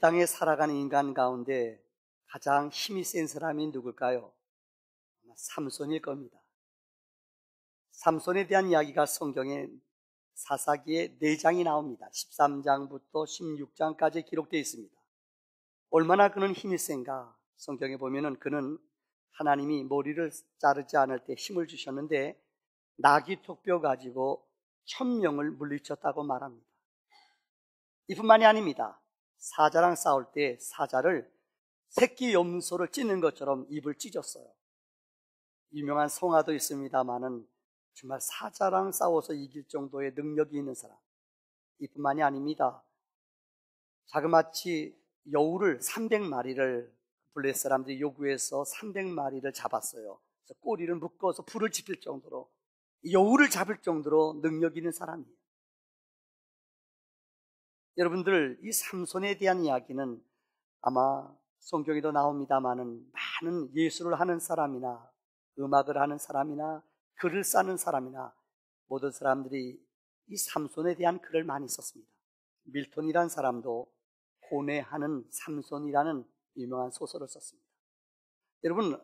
땅에 살아가는 인간 가운데 가장 힘이 센 사람이 누굴까요? 아마 삼손일 겁니다. 삼손에 대한 이야기가 성경에 사사기에 4장이 나옵니다. 13장부터 16장까지 기록되어 있습니다. 얼마나 그는 힘이 센가? 성경에 보면은 그는 하나님이 머리를 자르지 않을 때 힘을 주셨는데 나귀 턱뼈 가지고 1000명을 물리쳤다고 말합니다. 이뿐만이 아닙니다. 사자랑 싸울 때 사자를 새끼 염소를 찢는 것처럼 입을 찢었어요. 유명한 성화도 있습니다만은 정말 사자랑 싸워서 이길 정도의 능력이 있는 사람. 이뿐만이 아닙니다. 자그마치 여우를 300마리를 블레셋 사람들이 요구해서 300마리를 잡았어요. 그래서 꼬리를 묶어서 불을 지필 정도로, 여우를 잡을 정도로 능력 있는 사람이에요. 여러분들, 이 삼손에 대한 이야기는 아마 성경에도 나옵니다마는 많은 예술을 하는 사람이나 음악을 하는 사람이나 글을 쓰는 사람이나 모든 사람들이 이 삼손에 대한 글을 많이 썼습니다. 밀턴이라는 사람도 고뇌하는 삼손이라는 유명한 소설을 썼습니다. 여러분,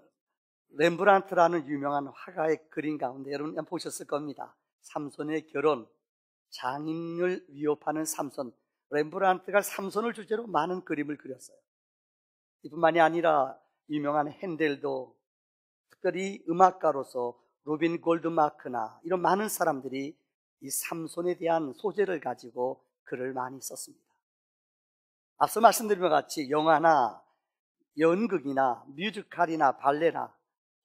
렘브란트라는 유명한 화가의 그림 가운데 여러분 보셨을 겁니다. 삼손의 결혼, 장인을 위협하는 삼손. 렘브란트가 삼손을 주제로 많은 그림을 그렸어요. 이뿐만이 아니라 유명한 핸델도, 특별히 음악가로서 로빈 골드마크나 이런 많은 사람들이 이 삼손에 대한 소재를 가지고 글을 많이 썼습니다. 앞서 말씀드린 것 같이 영화나 연극이나 뮤지컬이나 발레나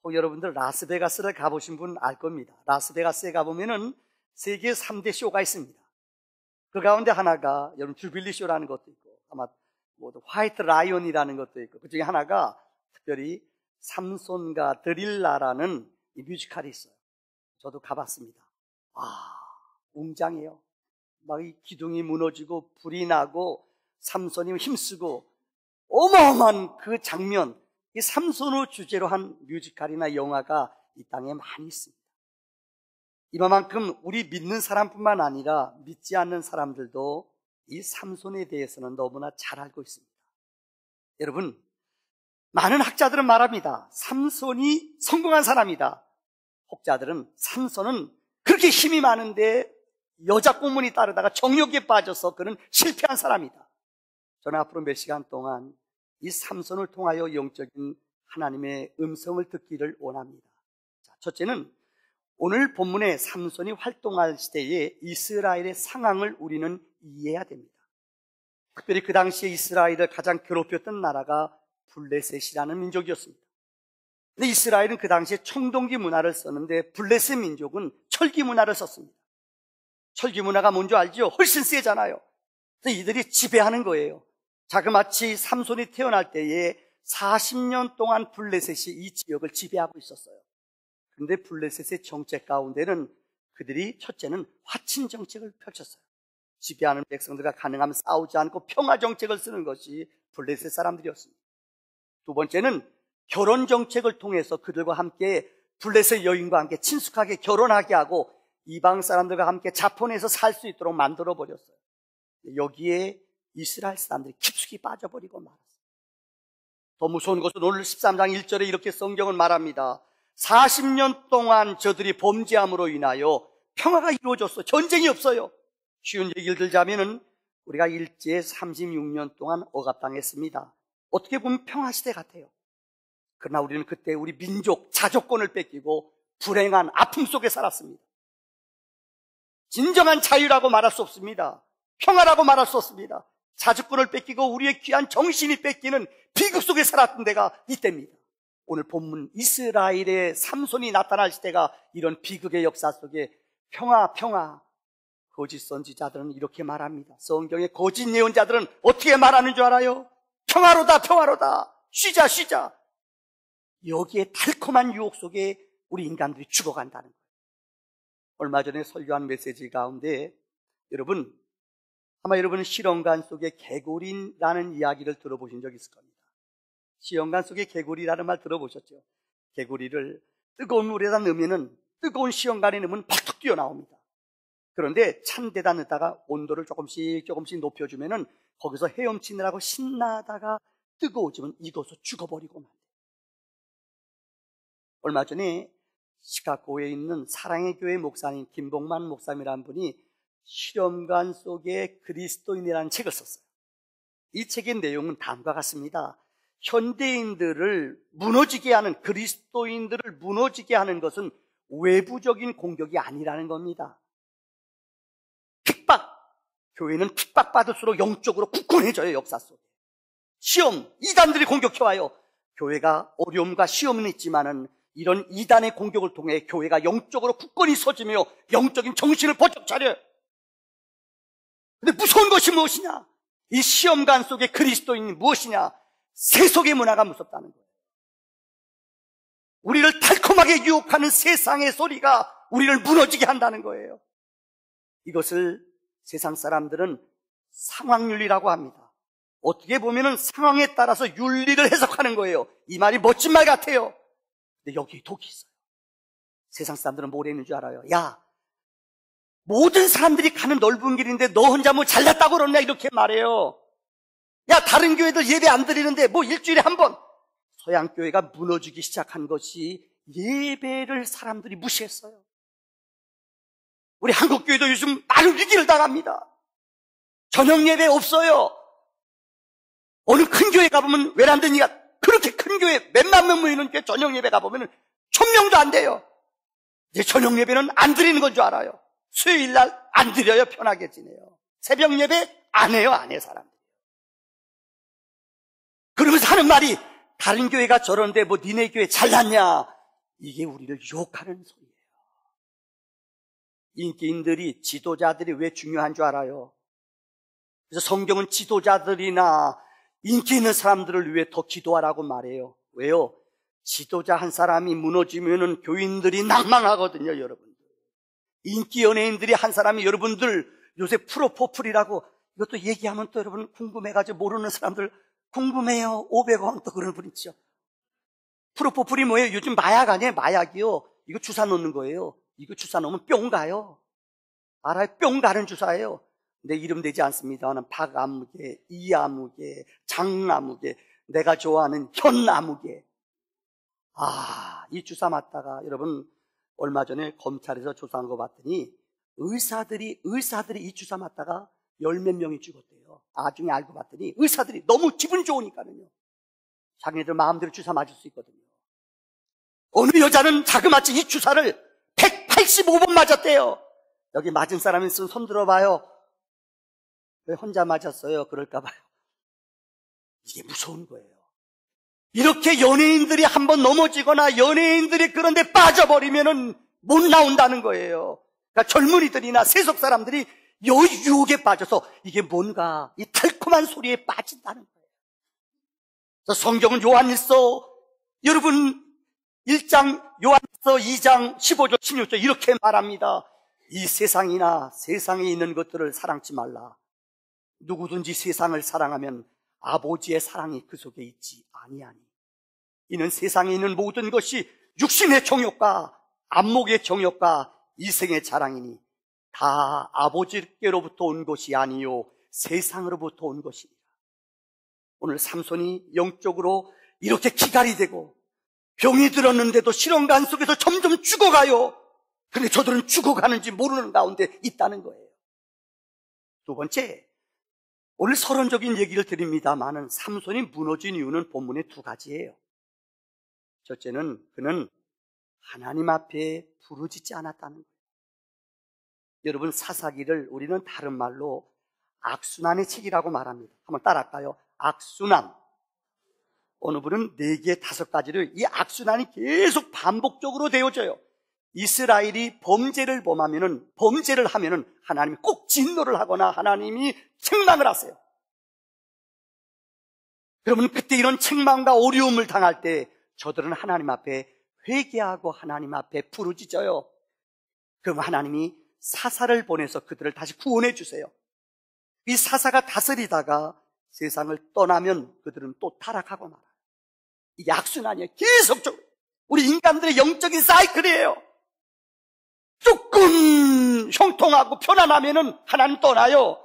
혹 여러분들 라스베가스를 가보신 분 알 겁니다. 라스베가스에 가보면은 세계 3대 쇼가 있습니다. 그 가운데 하나가 여러분 주빌리 쇼라는 것도 있고 아마 화이트 라이온이라는 것도 있고 그 중에 하나가 특별히 삼손과 드릴라라는 이 뮤지컬이 있어요. 저도 가봤습니다. 웅장해요. 막 이 기둥이 무너지고 불이 나고 삼손이 힘쓰고 어마어마한 그 장면, 이 삼손을 주제로 한 뮤지컬이나 영화가 이 땅에 많이 있습니다. 이만큼 우리 믿는 사람뿐만 아니라 믿지 않는 사람들도 이 삼손에 대해서는 너무나 잘 알고 있습니다. 여러분, 많은 학자들은 말합니다. 삼손이 성공한 사람이다. 혹자들은 삼손은 그렇게 힘이 많은데 여자 꽁문이 따르다가 정욕에 빠져서 그는 실패한 사람이다. 저는 앞으로 몇 시간 동안 이 삼손을 통하여 영적인 하나님의 음성을 듣기를 원합니다. 첫째는 오늘 본문의 삼손이 활동할 시대의 이스라엘의 상황을 우리는 이해해야 됩니다. 특별히 그 당시에 이스라엘을 가장 괴롭혔던 나라가 블레셋이라는 민족이었습니다. 근데 이스라엘은 그 당시에 청동기 문화를 썼는데 블레셋 민족은 철기 문화를 썼습니다. 철기 문화가 뭔지 알죠? 훨씬 세잖아요. 그래서 이들이 지배하는 거예요. 자그마치 삼손이 태어날 때에 40년 동안 블레셋이 이 지역을 지배하고 있었어요. 그런데 블레셋의 정책 가운데는 그들이 첫째는 화친 정책을 펼쳤어요. 지배하는 백성들과 가능하면 싸우지 않고 평화 정책을 쓰는 것이 블레셋 사람들이었습니다. 두 번째는 결혼 정책을 통해서 그들과 함께 블레셋 여인과 함께 친숙하게 결혼하게 하고 이방 사람들과 함께 자폰해서 살 수 있도록 만들어 버렸어요. 여기에 이스라엘 사람들이 깊숙이 빠져버리고 말았어요. 더 무서운 것은 오늘 13장 1절에 이렇게 성경은 말합니다. 40년 동안 저들이 범죄함으로 인하여 평화가 이루어졌어. 전쟁이 없어요. 쉬운 얘기를 들자면은 우리가 일제 36년 동안 억압당했습니다. 어떻게 보면 평화시대 같아요. 그러나 우리는 그때 우리 민족 자조권을 뺏기고 불행한 아픔 속에 살았습니다. 진정한 자유라고 말할 수 없습니다. 평화라고 말할 수 없습니다. 자주권을 뺏기고 우리의 귀한 정신이 뺏기는 비극 속에 살았던 데가 이때입니다. 오늘 본문 이스라엘의 삼손이 나타날 시대가 이런 비극의 역사 속에 평화, 거짓 선지자들은 이렇게 말합니다. 성경의 거짓 예언자들은 어떻게 말하는 줄 알아요? 평화로다. 쉬자. 여기에 달콤한 유혹 속에 우리 인간들이 죽어간다는 거예요. 얼마 전에 설교한 메시지 가운데 여러분, 아마 여러분은 시험관 속에 개구리라는 이야기를 들어보신 적 있을 겁니다. 시험관 속에 개구리라는 말 들어보셨죠? 개구리를 뜨거운 물에다 넣으면은 뜨거운 시험관에 넣으면 팍 뛰어나옵니다. 그런데 찬 데다 넣다가 온도를 조금씩 높여주면은 거기서 헤엄치느라고 신나다가 뜨거워지면 익어서 죽어버리고 만. 얼마 전에 시카고에 있는 사랑의 교회 목사님 김봉만 목사님이라는 분이 실험관 속에 그리스도인이라는 책을 썼어요. 이 책의 내용은 다음과 같습니다. 현대인들을 무너지게 하는, 그리스도인들을 무너지게 하는 것은 외부적인 공격이 아니라는 겁니다. 핍박, 교회는 핍박받을수록 영적으로 굳건해져요. 역사 속에. 시험, 이단들이 공격해와요. 교회가 어려움과 시험은 있지만은 이런 이단의 공격을 통해 교회가 영적으로 굳건히 서지며 영적인 정신을 번쩍 차려요. 근데 무서운 것이 무엇이냐? 이 시험관 속의 그리스도인이 무엇이냐? 세속의 문화가 무섭다는 거예요. 우리를 달콤하게 유혹하는 세상의 소리가 우리를 무너지게 한다는 거예요. 이것을 세상 사람들은 상황윤리라고 합니다. 어떻게 보면 상황에 따라서 윤리를 해석하는 거예요. 이 말이 멋진 말 같아요. 근데 여기에 독이 있어요. 세상 사람들은 뭘 했는 줄 알아요? 야, 모든 사람들이 가는 넓은 길인데 너 혼자 뭐 잘났다고 그러냐 이렇게 말해요. 야, 다른 교회들 예배 안 드리는데 뭐 일주일에 한 번. 서양 교회가 무너지기 시작한 것이 예배를 사람들이 무시했어요. 우리 한국 교회도 요즘 많은 위기를 당합니다. 저녁 예배 없어요. 어느 큰 교회 가보면 외람되니까 그렇게 큰 교회 몇만 명 모이는 교회 저녁 예배 가보면 1000명도 안 돼요. 이제 저녁 예배는 안 드리는 건 줄 알아요. 수요일 날 안 드려요. 편하게 지내요. 새벽 예배 안 해요. 안 해 사람들이. 그러면서 하는 말이 다른 교회가 저런데 뭐 니네 교회 잘났냐. 이게 우리를 유혹하는 소리예요. 인기인들이, 지도자들이 왜 중요한 줄 알아요? 그래서 성경은 지도자들이나 인기 있는 사람들을 위해 더 기도하라고 말해요. 왜요? 지도자 한 사람이 무너지면은 교인들이 낭망하거든요, 여러분들. 인기 연예인들이 한 사람이, 여러분들 요새 프로포폴이라고 이것도 얘기하면 또 여러분 궁금해가지고 모르는 사람들 궁금해요. 500원 또 그런 분 있죠. 프로포폴이 뭐예요? 요즘 마약 아니에요? 마약이요. 이거 주사 놓는 거예요. 이거 주사 놓으면 뿅 가요. 알아요? 뿅 가는 주사예요. 내 이름 되지 않습니다만 박아무개, 이아무개, 장아무개, 내가 좋아하는 현아무개. 이 주사 맞다가 여러분 얼마 전에 검찰에서 조사한 거 봤더니 의사들이 이 주사 맞다가 10몇 명이 죽었대요. 나중에 알고 봤더니 의사들이 너무 기분 좋으니까는요. 자기네들 마음대로 주사 맞을 수 있거든요. 어느 여자는 자그마치 이 주사를 185번 맞았대요. 여기 맞은 사람 있으면 손 들어봐요. 왜 혼자 맞았어요? 그럴까 봐요. 이게 무서운 거예요. 이렇게 연예인들이 한번 넘어지거나 연예인들이 그런데 빠져버리면은 못 나온다는 거예요. 그러니까 젊은이들이나 세속 사람들이 유혹에 빠져서 이게 뭔가 이 달콤한 소리에 빠진다는 거예요. 그래서 성경은 요한일서, 여러분 1장, 요한일서 2장 15절 16절 이렇게 말합니다. 이 세상이나 세상에 있는 것들을 사랑치 말라. 누구든지 세상을 사랑하면 아버지의 사랑이 그 속에 있지 아니하니. 이는 세상에 있는 모든 것이 육신의 정욕과 안목의 정욕과 이생의 자랑이니 다 아버지께로부터 온 것이 아니요 세상으로부터 온 것이니라. 오늘 삼손이 영적으로 이렇게 기갈이 되고 병이 들었는데도 실험관 속에서 점점 죽어가요. 근데 저들은 죽어가는지 모르는 가운데 있다는 거예요. 두 번째, 오늘 서론적인 얘기를 드립니다만은 삼손이 무너진 이유는 본문의 두 가지예요. 첫째는 그는 하나님 앞에 부르짖지 않았다는 거예요. 여러분, 사사기를 우리는 다른 말로 악순환의 책이라고 말합니다. 한번 따라할까요? 악순환. 어느 분은 4개, 5가지를 이 악순환이 계속 반복적으로 되어져요. 이스라엘이 범죄를 하면은 하나님이 꼭 진노를 하거나 하나님이 책망을 하세요. 그러면 그때 이런 책망과 어려움을 당할 때 저들은 하나님 앞에 회개하고 하나님 앞에 부르짖어요. 그럼 하나님이 사사를 보내서 그들을 다시 구원해 주세요. 이 사사가 다스리다가 세상을 떠나면 그들은 또 타락하고 말아요. 이게 악순환이에요. 계속적으로. 우리 인간들의 영적인 사이클이에요. 조금 형통하고 편안하면은 하나님 떠나요.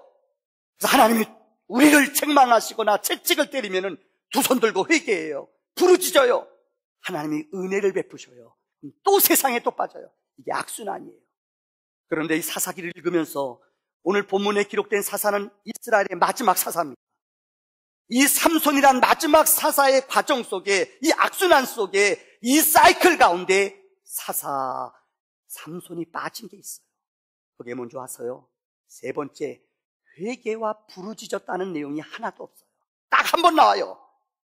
그래서 하나님이 우리를 책망하시거나 채찍을 때리면은 두 손 들고 회개해요. 부르짖어요. 하나님이 은혜를 베푸셔요. 또 세상에 또 빠져요. 이게 악순환이에요. 그런데 이 사사기를 읽으면서 오늘 본문에 기록된 사사는 이스라엘의 마지막 사사입니다. 이 삼손이란 마지막 사사의 과정 속에, 이 악순환 속에, 이 사이클 가운데 사사 삼손이 빠진 게 있어요. 그게 뭔지 아세요? 세 번째, 회개와 부르짖었다는 내용이 하나도 없어요. 딱 한 번 나와요.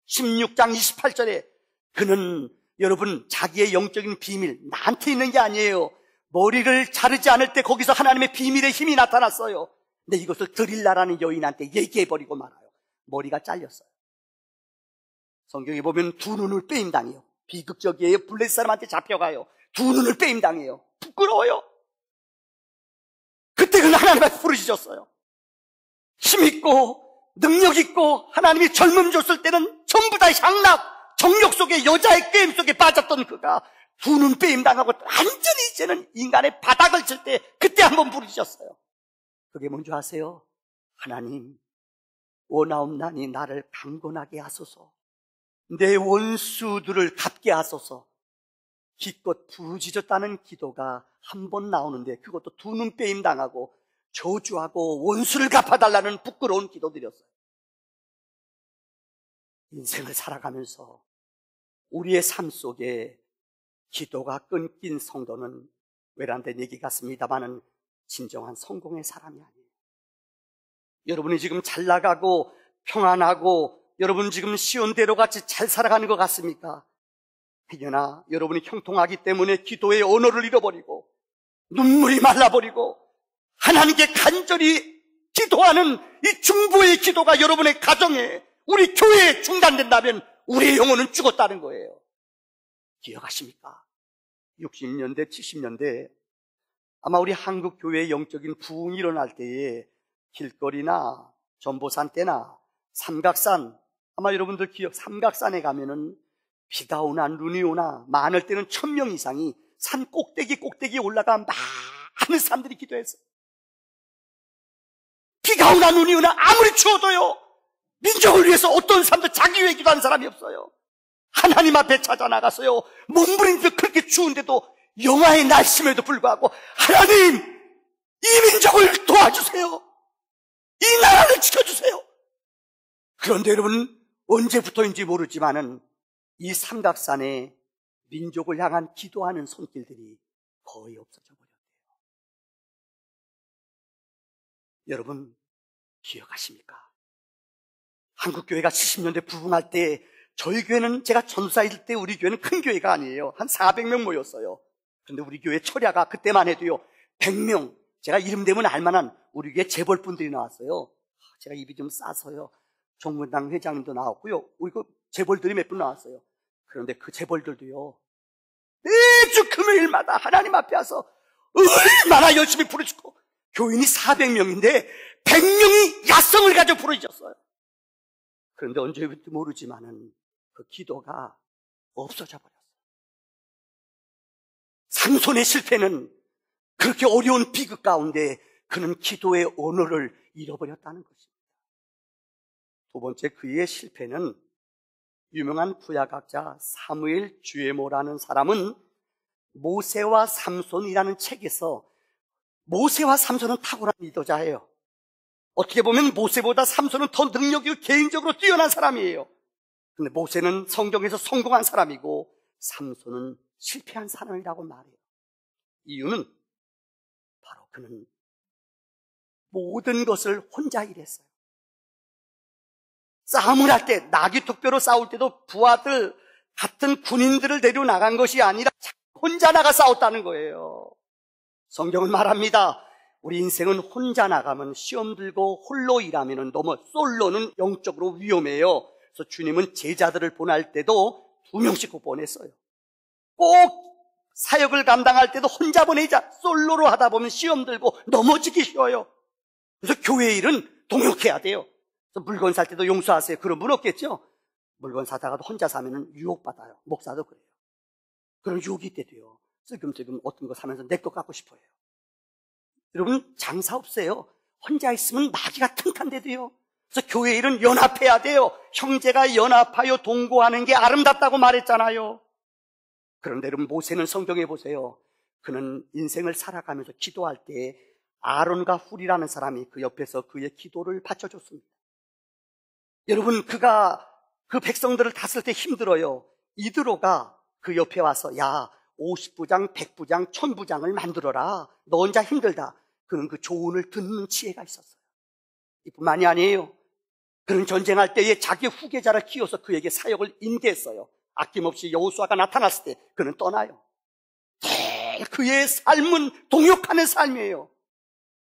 16장 28절에 그는, 여러분, 자기의 영적인 비밀, 나한테 있는 게 아니에요. 머리를 자르지 않을 때 거기서 하나님의 비밀의 힘이 나타났어요. 근데 이것을 드릴라라는 여인한테 얘기해버리고 말아요. 머리가 잘렸어요. 성경에 보면 두 눈을 빼임당해요. 비극적이에요. 블레셋 사람한테 잡혀가요. 두 눈을 빼임당해요. 부끄러워요. 그때 그는 하나님 앞에 부르짖었어요. 힘있고 능력있고 하나님이 젊음 줬을 때는 전부 다 향락, 정욕 속에, 여자의 꾀임 속에 빠졌던 그가 두 눈 빼임당하고 완전히 이제는 인간의 바닥을 칠 때 그때 한번 부르짖었어요. 그게 뭔지 아세요? 하나님, 원하옵나니 나를 강건하게 하소서, 내 원수들을 갚게 하소서. 기껏 부르짖었다는 기도가 한 번 나오는데 그것도 두 눈 빼임 당하고 저주하고 원수를 갚아달라는 부끄러운 기도드렸어요. 인생을 살아가면서 우리의 삶 속에 기도가 끊긴 성도는 외람된 얘기 같습니다만은 진정한 성공의 사람이 아니에요. 여러분이 지금 잘 나가고 평안하고 여러분 지금 시온대로 같이 잘 살아가는 것 같습니까? 그러나 여러분이 형통하기 때문에 기도의 언어를 잃어버리고 눈물이 말라버리고 하나님께 간절히 기도하는 이 중보의 기도가 여러분의 가정에, 우리 교회에 중단된다면 우리의 영혼은 죽었다는 거예요. 기억하십니까? 60년대, 70년대 아마 우리 한국 교회의 영적인 부흥이 일어날 때에 길거리나 전보산 때나 삼각산, 아마 여러분들 기억, 삼각산에 가면은 비가 오나 눈이 오나 많을 때는 1000명 이상이 산 꼭대기 올라가 많은 사람들이 기도했어요. 비가 오나 눈이 오나 아무리 추워도요, 민족을 위해서 어떤 사람도 자기 위해 기도하는 사람이 없어요. 하나님 앞에 찾아 나가서요, 몸부림쳐 그렇게 추운데도 영하의 날씨에도 불구하고 하나님, 이 민족을 도와주세요. 이 나라를 지켜주세요. 그런데 여러분, 언제부터인지 모르지만은 이 삼각산에 민족을 향한 기도하는 손길들이 거의 없어져 버렸대요. 여러분 기억하십니까? 한국교회가 70년대 부흥할 때 저희 교회는, 제가 전사일 때 우리 교회는 큰 교회가 아니에요. 한 400명 모였어요. 그런데 우리 교회 철야가 그때만 해도요 100명, 제가 이름 되면 알만한 우리 교회 재벌분들이 나왔어요. 제가 입이 좀 싸서요, 종문당 회장님도 나왔고요, 우리 그 재벌들이 몇 분 나왔어요. 그런데 그 재벌들도요 매주 금요일마다 하나님 앞에 와서 얼마나 열심히 부르짖고, 교인이 400명인데 100명이 야성을 가지고 부르짖었어요. 그런데 언제부터 모르지만은 그 기도가 없어져 버렸어요. 삼손의 실패는 그렇게 어려운 비극 가운데 그는 기도의 언어를 잃어버렸다는 것입니다. 두 번째, 그의 실패는, 유명한 구약학자 사무엘 주에모라는 사람은 모세와 삼손이라는 책에서, 모세와 삼손은 탁월한 리더자예요. 어떻게 보면 모세보다 삼손은 더 능력이 개인적으로 뛰어난 사람이에요. 근데 모세는 성경에서 성공한 사람이고 삼손은 실패한 사람이라고 말해요. 이유는 바로 그는 모든 것을 혼자 일했어요. 싸움을 할 때, 나귀특별로 싸울 때도 부하들, 같은 군인들을 데리고 나간 것이 아니라 혼자 나가 싸웠다는 거예요. 성경은 말합니다. 우리 인생은 혼자 나가면, 시험 들고 홀로 일하면 너무, 솔로는 영적으로 위험해요. 그래서 주님은 제자들을 보낼 때도 2명씩 꼭 보냈어요. 꼭 사역을 감당할 때도 혼자 보내자. 솔로로 하다 보면 시험 들고 넘어지기 쉬워요. 그래서 교회 일은 동역해야 돼요. 그래서 물건 살 때도 용서하세요. 그런 분 없겠죠? 물건 사다가도 혼자 사면 유혹받아요. 목사도 그래요. 그런 유혹이 때도요, 슬금슬금 어떤 거 사면서 내 거 갖고 싶어요. 여러분 장사 없어요. 혼자 있으면 마귀가 튼튼한데도요, 그래서 교회 일은 연합해야 돼요. 형제가 연합하여 동거하는 게 아름답다고 말했잖아요. 그런데 여러분, 모세는 성경에 보세요. 그는 인생을 살아가면서 기도할 때 아론과 훌이라는 사람이 그 옆에서 그의 기도를 받쳐줬습니다. 여러분, 그가 그 백성들을 다스릴 때 힘들어요. 이드로가 그 옆에 와서 야, 50부장, 100부장, 1000부장을 만들어라. 너 혼자 힘들다. 그는 그 조언을 듣는 지혜가 있었어요. 이뿐만이 아니에요. 그는 전쟁할 때에 자기 후계자를 키워서 그에게 사역을 인계했어요. 아낌없이 여호수아가 나타났을 때 그는 떠나요. 그의 삶은 동역하는 삶이에요.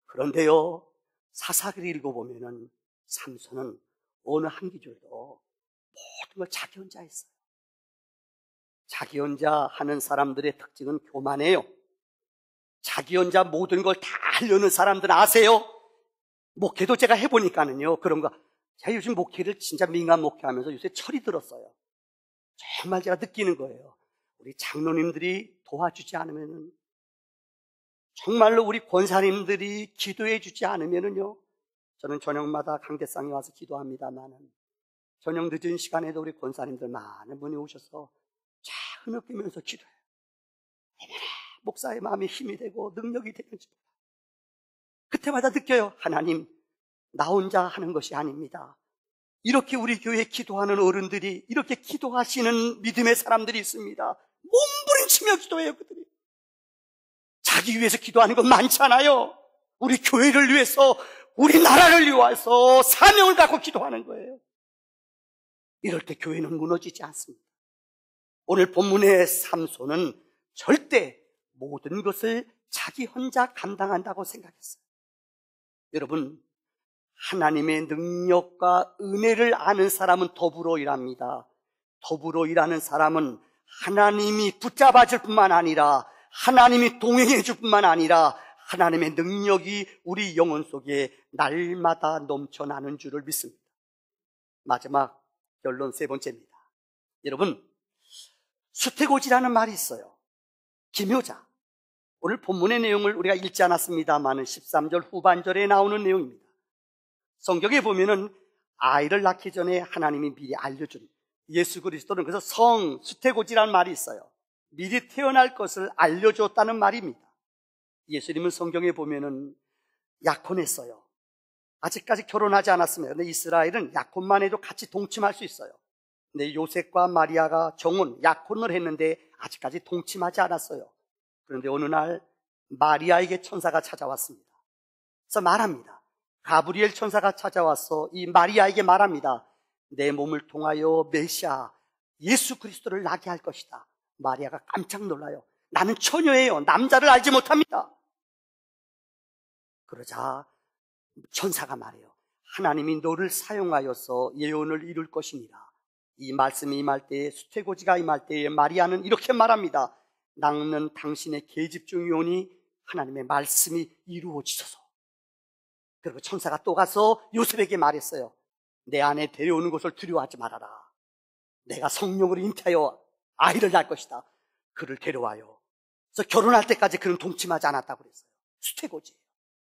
그런데요, 사사기를 읽어보면은 삼손은 어느 한 기절도 모든 걸 자기 혼자 했어요. 자기 혼자 하는 사람들의 특징은 교만해요. 자기 혼자 모든 걸 다 하려는 사람들 아세요? 목회도 제가 해보니까는요, 그런 거. 제가 요즘 목회를 진짜 민간 목회하면서 요새 철이 들었어요. 정말 제가 느끼는 거예요. 우리 장로님들이 도와주지 않으면은, 정말로 우리 권사님들이 기도해 주지 않으면은요, 저는 저녁마다 강대상에 와서 기도합니다만은, 저녁 늦은 시간에도 우리 권사님들 많은 분이 오셔서 자 흐느끼면서 기도해요. 얼마나 목사의 마음에 힘이 되고 능력이 되는지. 그때마다 느껴요. 하나님, 나 혼자 하는 것이 아닙니다. 이렇게 우리 교회에 기도하는 어른들이, 이렇게 기도하시는 믿음의 사람들이 있습니다. 몸부림치며 기도해요, 그들이. 자기 위해서 기도하는 건 많잖아요. 우리 교회를 위해서, 우리 나라를 위해서 사명을 갖고 기도하는 거예요. 이럴 때 교회는 무너지지 않습니다. 오늘 본문의 삼손은 절대 모든 것을 자기 혼자 감당한다고 생각했어요. 여러분, 하나님의 능력과 은혜를 아는 사람은 더불어 일합니다. 더불어 일하는 사람은 하나님이 붙잡아 줄 뿐만 아니라, 하나님이 동행해 줄 뿐만 아니라 하나님의 능력이 우리 영혼 속에 날마다 넘쳐나는 줄을 믿습니다. 마지막 결론 세 번째입니다. 여러분, 수태고지라는 말이 있어요. 기묘자. 오늘 본문의 내용을 우리가 읽지 않았습니다만 13절 후반절에 나오는 내용입니다. 성경에 보면은 아이를 낳기 전에 하나님이 미리 알려준, 예수 그리스도는 그래서 수태고지라는 말이 있어요. 미리 태어날 것을 알려줬다는 말입니다. 예수님은 성경에 보면은 약혼했어요. 아직까지 결혼하지 않았습니다. 근데 이스라엘은 약혼만 해도 같이 동침할 수 있어요. 근데 요셉과 마리아가 약혼을 했는데 아직까지 동침하지 않았어요. 그런데 어느 날 마리아에게 천사가 찾아왔습니다. 그래서 말합니다. 가브리엘 천사가 찾아와서 이 마리아에게 말합니다. 내 몸을 통하여 메시아 예수 그리스도를 낳게 할 것이다. 마리아가 깜짝 놀라요. 나는 처녀예요. 남자를 알지 못합니다. 그러자 천사가 말해요. 하나님이 너를 사용하여서 예언을 이룰 것이니라. 이 말씀이 임할 때에, 수태고지가 임할 때에 마리아는 이렇게 말합니다. 나는 당신의 계집 중이 오니 하나님의 말씀이 이루어지소서. 그리고 천사가 또 가서 요셉에게 말했어요. 내 아내 데려오는 것을 두려워하지 말아라. 내가 성령으로 잉태하여 아이를 낳을 것이다. 그를 데려와요. 그래서 결혼할 때까지 그는 동침하지 않았다고 그랬어요. 수태고지예요.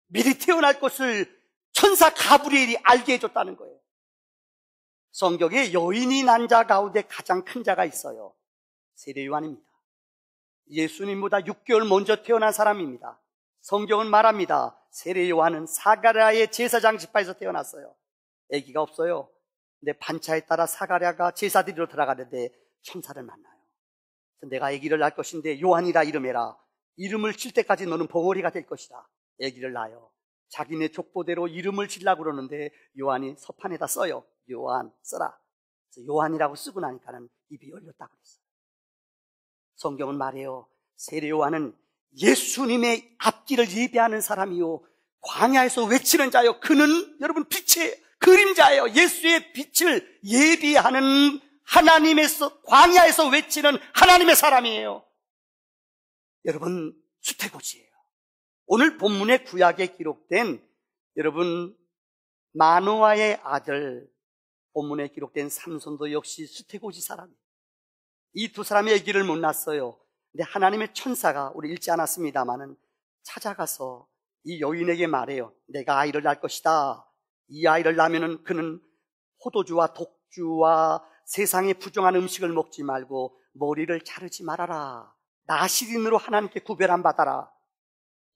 미리 태어날 것을 천사 가브리엘이 알게 해줬다는 거예요. 성경에 여인이 난 자 가운데 가장 큰 자가 있어요. 세례 요한입니다. 예수님보다 6개월 먼저 태어난 사람입니다. 성경은 말합니다. 세례 요한은 사가랴의 제사장 지파에서 태어났어요. 아기가 없어요. 근데 반차에 따라 사가랴가 제사 드리러 들어가는데 천사를 만나요. 그래서 내가 아기를 낳을 것인데 요한이라 이름해라. 이름을 칠 때까지 너는 벙어리가 될 것이다. 아기를 낳아요. 자기네 족보대로 이름을 지려고 그러는데 요한이 서판에다 써요. 요한 써라. 그래서 요한이라고 쓰고 나니까는 입이 열렸다고 그랬어요. 성경은 말해요. 세례 요한은 예수님의 앞길을 예비하는 사람이요, 광야에서 외치는 자요. 그는 여러분 빛의 그림자예요. 예수의 빛을 예비하는 하나님에서, 광야에서 외치는 하나님의 사람이에요. 여러분, 수태고지예요. 오늘 본문의 구약에 기록된 여러분 마노아의 아들, 본문에 기록된 삼손도 역시 수태고지 사람이에요. 이 두 사람이 아기를 못 낳았어요. 근데 하나님의 천사가, 우리 읽지 않았습니다마는 찾아가서 이 여인에게 말해요. 내가 아이를 낳을 것이다. 이 아이를 낳으면 그는 포도주와 독주와 세상의 부정한 음식을 먹지 말고 머리를 자르지 말아라. 나시린으로 하나님께 구별함 받아라.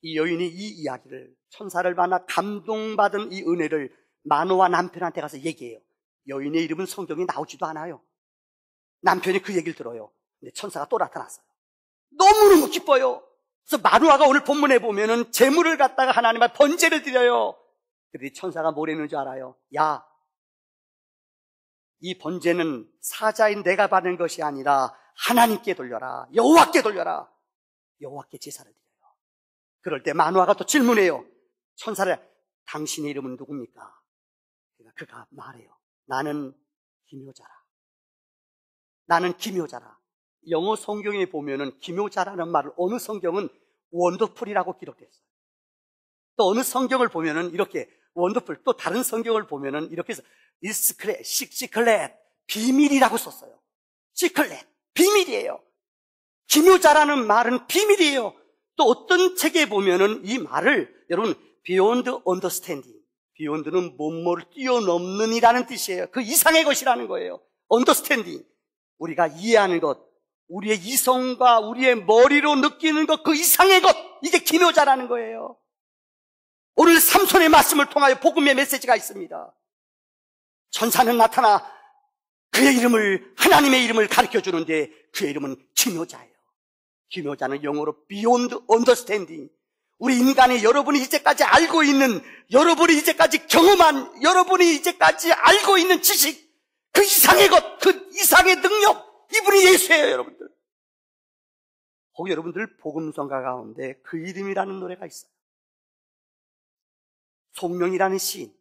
이 여인이 이 이야기를, 천사를 만나 감동받은 이 은혜를 마노아 남편한테 가서 얘기해요. 여인의 이름은 성경에 나오지도 않아요. 남편이 그 얘기를 들어요. 근데 천사가 또 나타났어요. 너무너무 기뻐요. 그래서 마노아가 오늘 본문에 보면은 재물을 갖다가 하나님 앞에 번제를 드려요. 그런데 천사가 뭘 했는지 알아요? 야, 이 번제는 사자인 내가 받는 것이 아니라 하나님께 돌려라. 여호와께 돌려라. 여호와께 제사를 드려요. 그럴 때 마노아가 또 질문해요. 천사를, 당신의 이름은 누굽니까? 그가 말해요. 나는 기묘자라. 나는 기묘자라. 영어 성경에 보면은 기묘자라는 말을 어느 성경은 원더풀이라고 기록됐어요. 또 어느 성경을 보면은 이렇게 원더풀, 또 다른 성경을 보면은 이렇게 해서 시크릿, 비밀이라고 썼어요. 시크릿, 비밀이에요. 기묘자라는 말은 비밀이에요. 또 어떤 책에 보면은 이 말을, 여러분, beyond understanding, beyond는 뭐뭐를 뛰어넘는 이라는 뜻이에요. 그 이상의 것이라는 거예요. understanding, 우리가 이해하는 것, 우리의 이성과 우리의 머리로 느끼는 것, 그 이상의 것, 이게 기묘자라는 거예요. 오늘 삼손의 말씀을 통하여 복음의 메시지가 있습니다. 천사는 나타나 그의 이름을, 하나님의 이름을 가르쳐 주는데 그의 이름은 기묘자예요. 기묘자는 영어로 beyond understanding, 우리 인간이 여러분이 이제까지 알고 있는, 여러분이 이제까지 경험한, 여러분이 이제까지 알고 있는 지식, 그 이상의 것, 그 이상의 능력, 이분이 예수예요, 여러분들. 거기 여러분들 복음성가 가운데 그 이름이라는 노래가 있어요. 송명이라는 시인.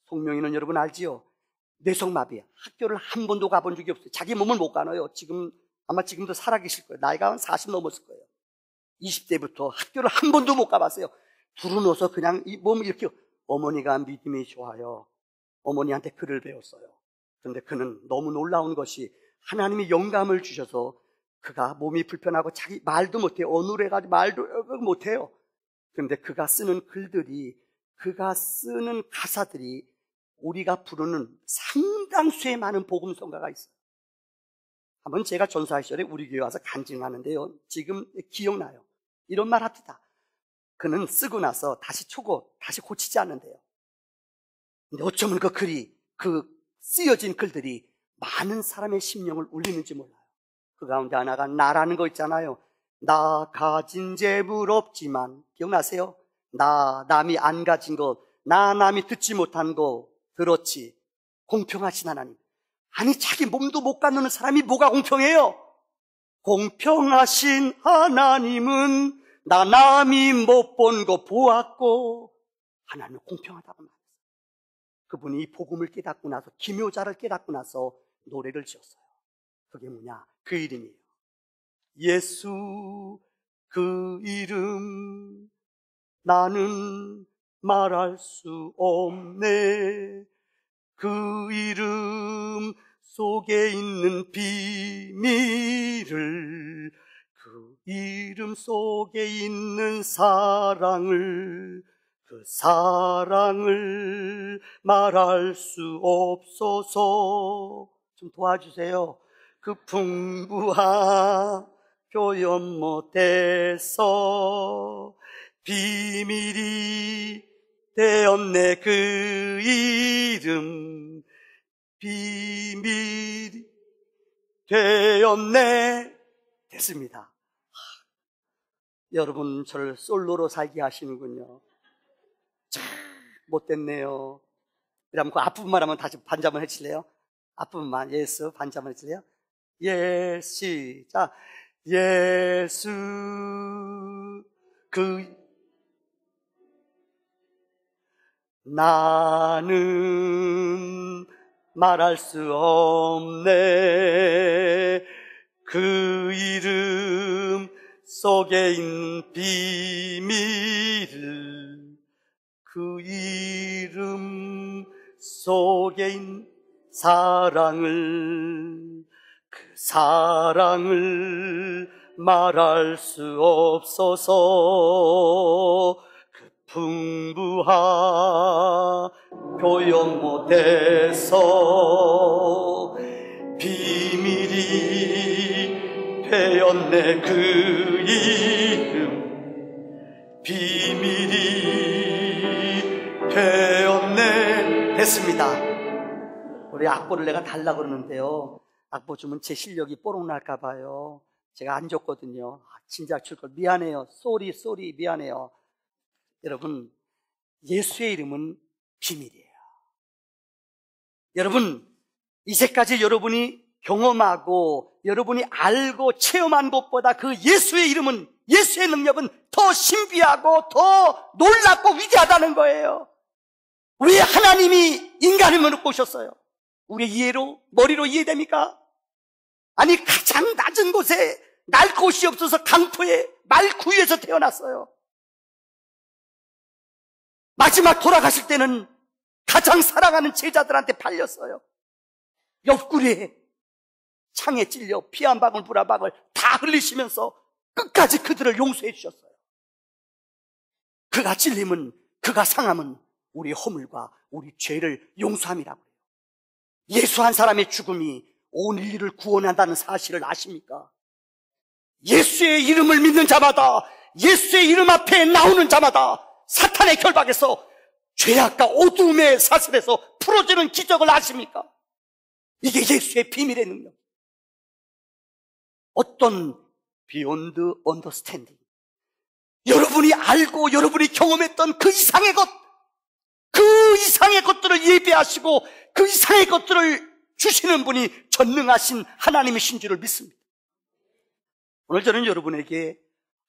송명이는 여러분 알지요? 뇌성마비, 학교를 한 번도 가본 적이 없어요. 자기 몸을 못 가눠요. 아마 지금도 살아계실 거예요. 나이가 한 40 넘었을 거예요. 20대부터 학교를 한 번도 못 가봤어요. 두루누워서 그냥 이 몸을 이렇게, 어머니가 믿음이 좋아요. 어머니한테 글을 배웠어요. 그런데 그는 너무 놀라운 것이 하나님이 영감을 주셔서 그가 몸이 불편하고 자기 말도 못해요. 어눌해가지고 말도 못해요. 그런데 그가 쓰는 글들이, 그가 쓰는 가사들이 우리가 부르는 상당수의 많은 복음성가가 있어요. 한번 제가 전사할 시절에 우리 교회 와서 간증하는데요, 지금 기억나요. 이런 말 합니다. 그는 쓰고 나서 다시 고치지 않는데요. 근데 어쩌면 그 글이, 그 쓰여진 글들이 많은 사람의 심령을 울리는지 몰라요. 그 가운데 하나가 나라는 거 있잖아요. 나 가진 재물 없지만, 기억나세요? 남이 안 가진 것, 남이 듣지 못한 거 들었지. 공평하신 하나님. 아니, 자기 몸도 못 갖는 사람이 뭐가 공평해요? 공평하신 하나님은 나 남이 못 본 거 보았고, 하나님은 공평하다고 말했어요. 그분이 이 복음을 깨닫고 나서, 기묘자를 깨닫고 나서 노래를 지었어요. 그게 뭐냐? 그 이름이에요. 예수, 그 이름 나는 말할 수 없네. 그 이름 속에 있는 비밀을, 그 이름 속에 있는 사랑을, 그 사랑을 말할 수 없어서. 좀 도와주세요. 그 풍부한 표현 못해서 비밀이 되었네. 그 이름 비밀이 되었네. 됐습니다. 여러분 저를 솔로로 살게 하시는군요. 참 못됐네요. 그럼 그 앞부분만 하면 다시 반자만 해칠래요? 앞부분만, 예수 반자만 해칠래요? 예수, 시작. 예수 그 나는 말할 수 없네. 그 이름 속에 있는 비밀을, 그 이름 속에 있는 사랑을, 그 사랑을 말할 수 없어서, 그 풍부하 표현 못해서 비밀이 되었네 그 이름 비밀이 되었네 됐습니다. 우리 악보를 내가 달라고 그러는데요, 악보 주면 제 실력이 뽀록 날까 봐요. 제가 안 줬거든요. 진작 줄 걸 미안해요. 쏘리 미안해요. 여러분, 예수의 이름은 비밀이에요. 여러분, 이제까지 여러분이 경험하고 여러분이 알고 체험한 것보다 그 예수의 이름은, 예수의 능력은 더 신비하고 더 놀랍고 위대하다는 거예요. 왜 하나님이 인간을 만들고 오셨어요? 우리 이해로, 머리로 이해됩니까? 아니, 가장 낮은 곳에 날 곳이 없어서 강토에 말구유에서 태어났어요. 마지막 돌아가실 때는 가장 사랑하는 제자들한테 팔렸어요. 옆구리에 창에 찔려 피 한 방울 물 한 방울 다 흘리시면서 끝까지 그들을 용서해 주셨어요. 그가 찔림은, 그가 상함은 우리 허물과 우리 죄를 용서함이라고 해요. 예수 한 사람의 죽음이 온 인류를 구원한다는 사실을 아십니까? 예수의 이름을 믿는 자마다, 예수의 이름 앞에 나오는 자마다 사탄의 결박에서, 죄악과 어두움의 사슬에서 풀어주는 기적을 아십니까? 이게 예수의 비밀의 능력. 어떤 beyond understanding, 여러분이 알고 여러분이 경험했던 그 이상의 것, 그 이상의 것들을 예배하시고 그 이상의 것들을 주시는 분이 전능하신 하나님이신 줄을 믿습니다. 오늘 저는 여러분에게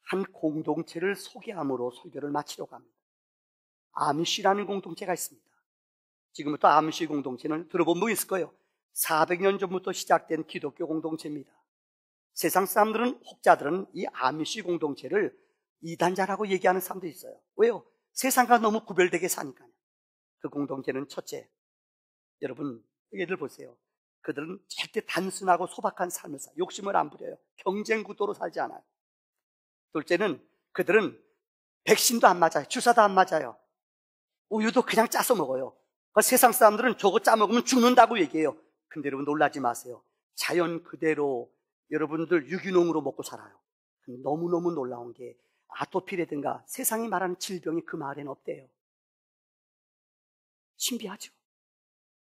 한 공동체를 소개함으로 설교를 마치려고 합니다. 아미시라는 공동체가 있습니다. 지금부터 아미시 공동체는 들어본 분 있을 거예요. 400년 전부터 시작된 기독교 공동체입니다. 세상 사람들은, 혹자들은 이 아미시 공동체를 이단자라고 얘기하는 사람도 있어요. 왜요? 세상과 너무 구별되게 사니까요. 그 공동체는 첫째, 여러분 얘들 보세요. 그들은 절대 단순하고 소박한 삶을 살아요. 욕심을 안 부려요. 경쟁 구도로 살지 않아요. 둘째는 그들은 백신도 안 맞아요. 주사도 안 맞아요. 우유도 그냥 짜서 먹어요. 세상 사람들은 저거 짜 먹으면 죽는다고 얘기해요. 근데 여러분 놀라지 마세요. 자연 그대로 여러분들 유기농으로 먹고 살아요. 너무너무 놀라운 게 아토피라든가 세상이 말하는 질병이 그 마을에는 없대요. 신비하죠.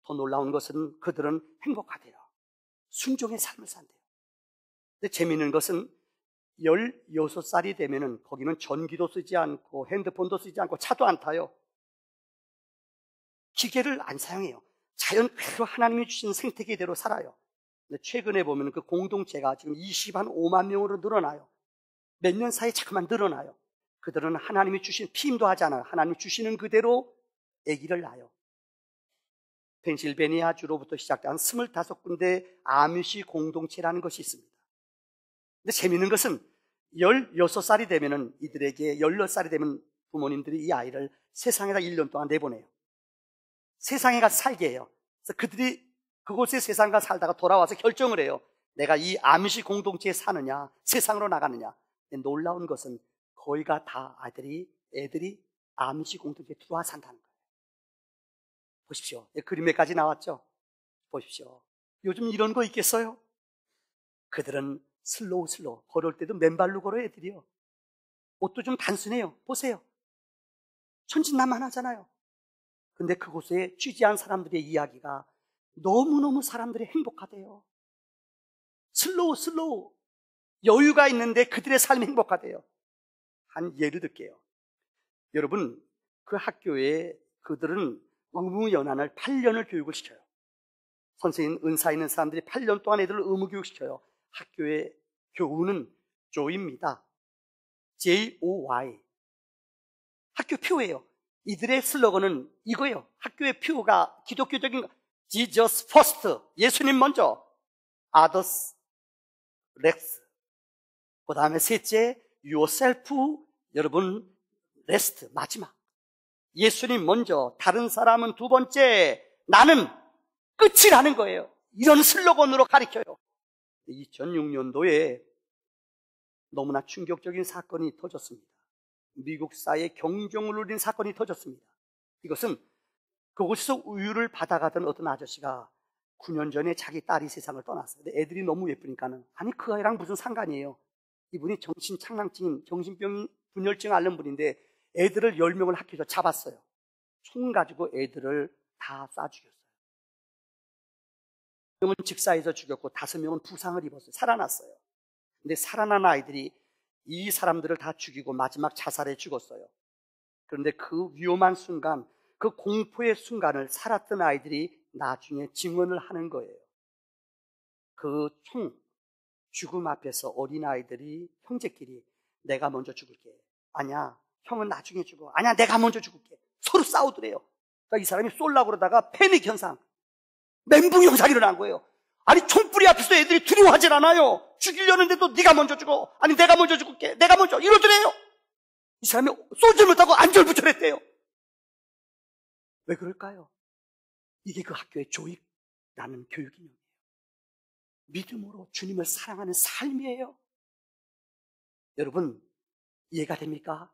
더 놀라운 것은 그들은 행복하대요. 순종의 삶을 산대요. 근데 재미있는 것은 16살이 되면은 거기는 전기도 쓰지 않고 핸드폰도 쓰지 않고 차도 안 타요. 기계를 안 사용해요. 자연 그대로 하나님이 주신 생태계대로 살아요. 근데 최근에 보면 그 공동체가 지금 25만 명으로 늘어나요. 몇 년 사이에 자꾸만 늘어나요. 그들은 하나님이 주신, 피임도 하지 않아요. 하나님이 주시는 그대로 아기를 낳아요. 펜실베니아 주로부터 시작된 25군데 아미시 공동체라는 것이 있습니다. 근데 재미있는 것은 16살이 되면은 이들에게 16살이 되면 부모님들이 이 아이를 세상에다 1년 동안 내보내요. 세상에 가서 살게 해요. 그래서 그들이 그곳에 세상과 살다가 돌아와서 결정을 해요. 내가 이 아미시 공동체에 사느냐, 세상으로 나가느냐. 놀라운 것은 거의가 다 애들이 아미시 공동체에 들어와 산다는 거예요. 보십시오. 그림에까지 나왔죠? 보십시오. 요즘 이런 거 있겠어요? 그들은 슬로우 걸을 때도 맨발로 걸어요. 애들이요. 옷도 좀 단순해요. 보세요. 천진난만하잖아요. 근데 그곳에 취재한 사람들의 이야기가 너무너무 사람들이 행복하대요. 슬로우 여유가 있는데 그들의 삶이 행복하대요. 한 예를 들게요. 여러분, 그 학교에 그들은 의무연한을 8년을 교육을 시켜요. 선생님, 은사 있는 사람들이 8년 동안 애들을 의무교육시켜요. 학교의 교우는 조이입니다. Joy. 학교 표예요. 이들의 슬로건은 이거예요. 학교의 표가 기독교적인 거. Jesus first. 예수님 먼저. Others next. 그 다음에 셋째, yourself. 여러분, rest. 마지막. 예수님 먼저, 다른 사람은 두 번째, 나는 끝이라는 거예요. 이런 슬로건으로 가르쳐요. 2006년도에 너무나 충격적인 사건이 터졌습니다. 미국 사회에 경종을 울린 사건이 터졌습니다. 이것은 그곳에서 우유를 받아가던 어떤 아저씨가 9년 전에 자기 딸이 세상을 떠났어요. 근데 애들이 너무 예쁘니까는, 아니 그 아이랑 무슨 상관이에요. 이분이 정신착랑증인, 정신병 분열증 앓는 분인데 애들을 10명을 학교에서 잡았어요. 총 가지고 애들을 다 쏴 죽였어요. 1명은 직사에서 죽였고 5명은 부상을 입었어요. 살아났어요. 근데 살아난 아이들이 이 사람들을 다 죽이고 마지막 자살에 죽었어요. 그런데 그 위험한 순간, 그 공포의 순간을 살았던 아이들이 나중에 증언을 하는 거예요. 그 죽음 앞에서 어린아이들이 형제끼리 내가 먼저 죽을게. 아니야, 형은 나중에 죽어. 아니야, 내가 먼저 죽을게. 서로 싸우더래요. 그러니까 이 사람이 쏠라고 그러다가 패닉 현상, 멘붕 현상이 일어난 거예요. 아니 총뿌리 앞에서 애들이 두려워하질 않아요. 죽이려는데도 네가 먼저 죽어. 아니 내가 먼저 죽을게. 내가 먼저. 이러더래요. 이 사람이 쏘지 못하고 안절부절했대요. 왜 그럴까요? 이게 그 학교의 조익라는 교육이에요. 믿음으로 주님을 사랑하는 삶이에요. 여러분 이해가 됩니까?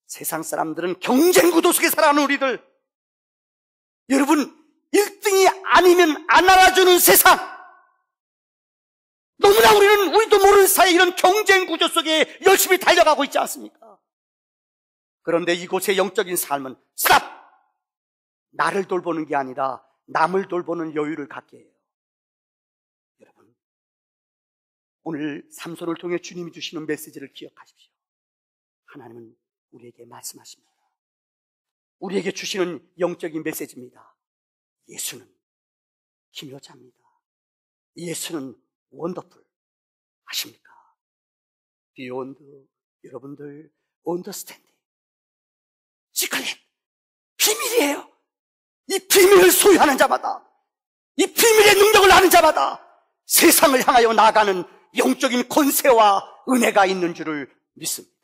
세상 사람들은 경쟁 구도 속에 살아가는 우리들, 여러분 1등이 아니면 안 알아주는 세상, 너무나 우리도 모르는 사이에 이런 경쟁 구조 속에 열심히 달려가고 있지 않습니까? 그런데 이곳의 영적인 삶은 스탑! 나를 돌보는 게 아니라 남을 돌보는 여유를 갖게 해요. 여러분 오늘 삼손을 통해 주님이 주시는 메시지를 기억하십시오. 하나님은 우리에게 말씀하십니다. 우리에게 주시는 영적인 메시지입니다. 예수는 기묘자입니다. 예수는 원더풀. 아십니까? Beyond 여러분들 understanding. 시크릿. 비밀이에요. 이 비밀을 소유하는 자마다, 이 비밀의 능력을 아는 자마다 세상을 향하여 나아가는 영적인 권세와 은혜가 있는 줄을 믿습니다.